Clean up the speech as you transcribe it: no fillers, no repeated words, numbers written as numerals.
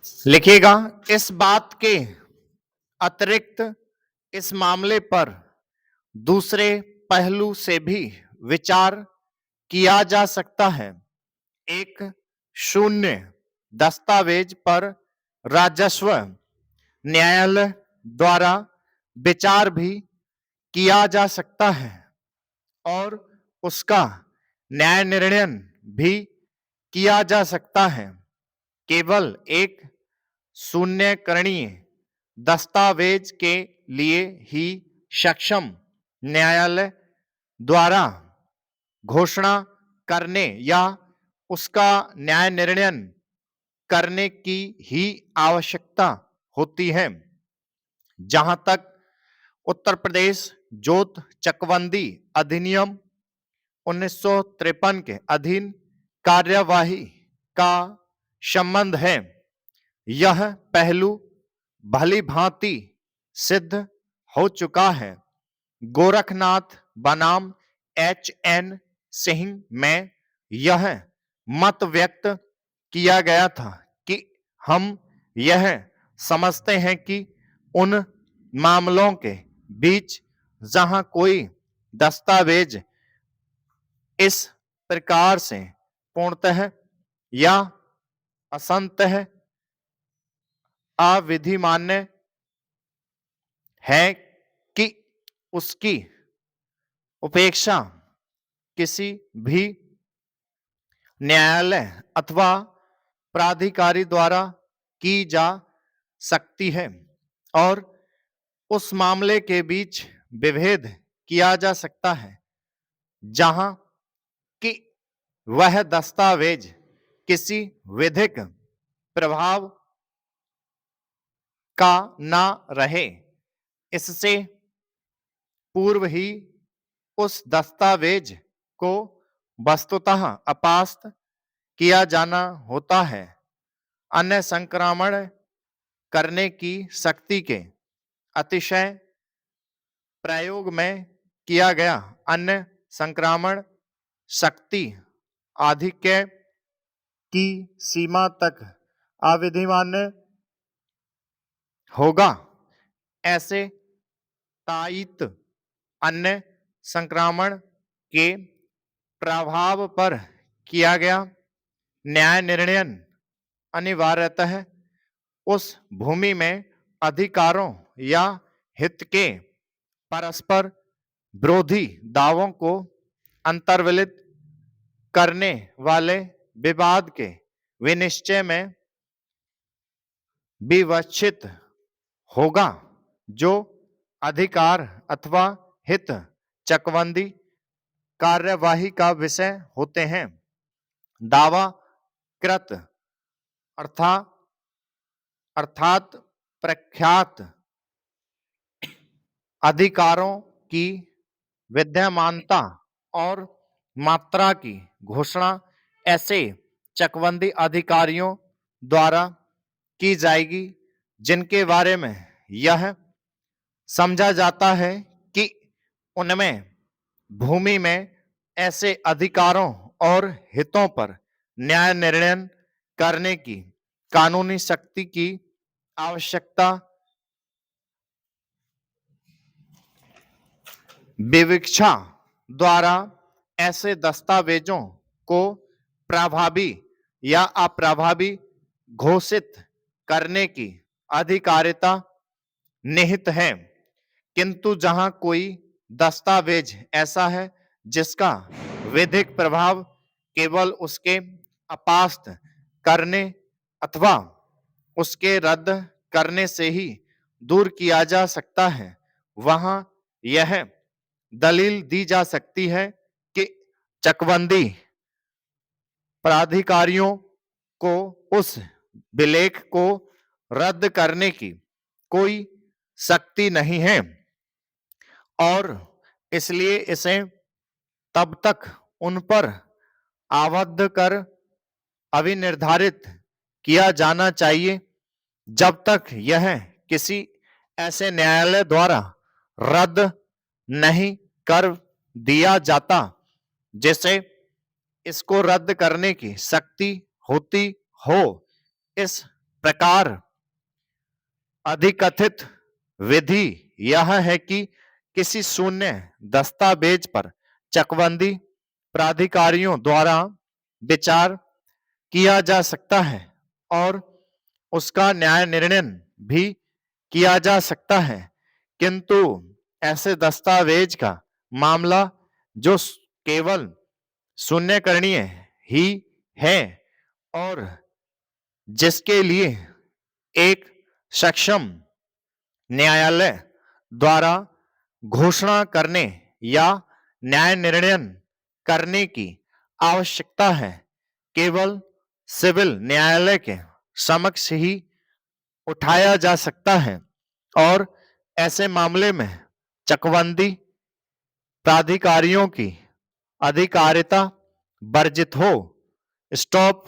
लिखिएगा। इस बात के अतिरिक्त इस मामले पर दूसरे पहलू से भी विचार किया जा सकता है। एक शून्य दस्तावेज पर राजस्व न्यायालय द्वारा विचार भी किया जा सकता है और उसका न्याय निर्णय भी किया जा सकता है। केवल एक शून्यकरणीय दस्तावेज के लिए ही सक्षम न्यायालय द्वारा घोषणा करने या उसका न्याय निर्णय करने की ही आवश्यकता होती है। जहां तक उत्तर प्रदेश जोत चकबंदी अधिनियम 1953 के अधीन कार्यवाही का संबंध है, यह पहलू भली भांति सिद्ध हो चुका है। गोरखनाथ बनाम HN सिंह में यह मत व्यक्त किया गया था कि हम यह समझते हैं कि उन मामलों के बीच जहां कोई दस्तावेज इस प्रकार से पूर्णतः या असंतः अविधिमान्य है कि उसकी उपेक्षा किसी भी न्यायालय अथवा प्राधिकारी द्वारा की जा सकती है और उस मामले के बीच विभेद किया जा सकता है जहां कि वह दस्तावेज किसी विधिक प्रभाव का ना रहे। इससे पूर्व ही उस दस्तावेज को वस्तुतः अपास्त किया जाना होता है। अन्य संक्रमण करने की शक्ति के अतिशय प्रयोग में किया गया अन्य संक्रमण शक्ति आधिक्य की सीमा तक अविधिमान्य होगा। ऐसे तायित अन्य संक्रमण के प्रभाव पर किया गया न्याय निर्णय अनिवार्यतः उस भूमि में अधिकारों या हित के परस्पर विरोधी दावों को अंतर्वलित करने वाले विवाद के विनिश्चय में विवक्षित होगा, जो अधिकार अथवा हित चकबंदी कार्यवाही का विषय होते हैं। दावा कृत अर्थात प्रख्यात अधिकारों की विद्यमानता और मात्रा की घोषणा ऐसे चकबंदी अधिकारियों द्वारा की जाएगी जिनके बारे में यह समझा जाता है कि उनमें भूमि में ऐसे अधिकारों और हितों पर न्याय निर्णय करने की कानूनी शक्ति की आवश्यकता विवक्षा द्वारा ऐसे दस्तावेजों को प्रभावी या अप्रभावी घोषित करने की अधिकारिता निहित है। किंतु जहां कोई दस्तावेज ऐसा है जिसका विधिक प्रभाव केवल उसके अपास्त करने अथवा उसके रद्द करने से ही दूर किया जा सकता है, वहां यह दलील दी जा सकती है कि चकबंदी प्राधिकारियों को उस विलेख को रद्द करने की कोई शक्ति नहीं है और इसलिए इसे तब तक उन पर आबद्ध कर अविनिर्धारित किया जाना चाहिए जब तक यह किसी ऐसे न्यायालय द्वारा रद्द नहीं कर दिया जाता जिसे इसको रद्द करने की शक्ति होती हो। इस प्रकार अधिकथित विधि यह है कि किसी शून्य दस्तावेज पर चकबंदी प्राधिकारियों द्वारा विचार किया जा सकता है और उसका न्याय निर्णय भी किया जा सकता है, किंतु ऐसे दस्तावेज का मामला जो केवल शून्यकरणीय ही है और जिसके लिए एक सक्षम न्यायालय द्वारा घोषणा करने या न्याय निर्णय करने की आवश्यकता है, केवल सिविल न्यायालय के समक्ष ही उठाया जा सकता है और ऐसे मामले में चकबंदी प्राधिकारियों की अधिकारिता वर्जित हो। स्टॉप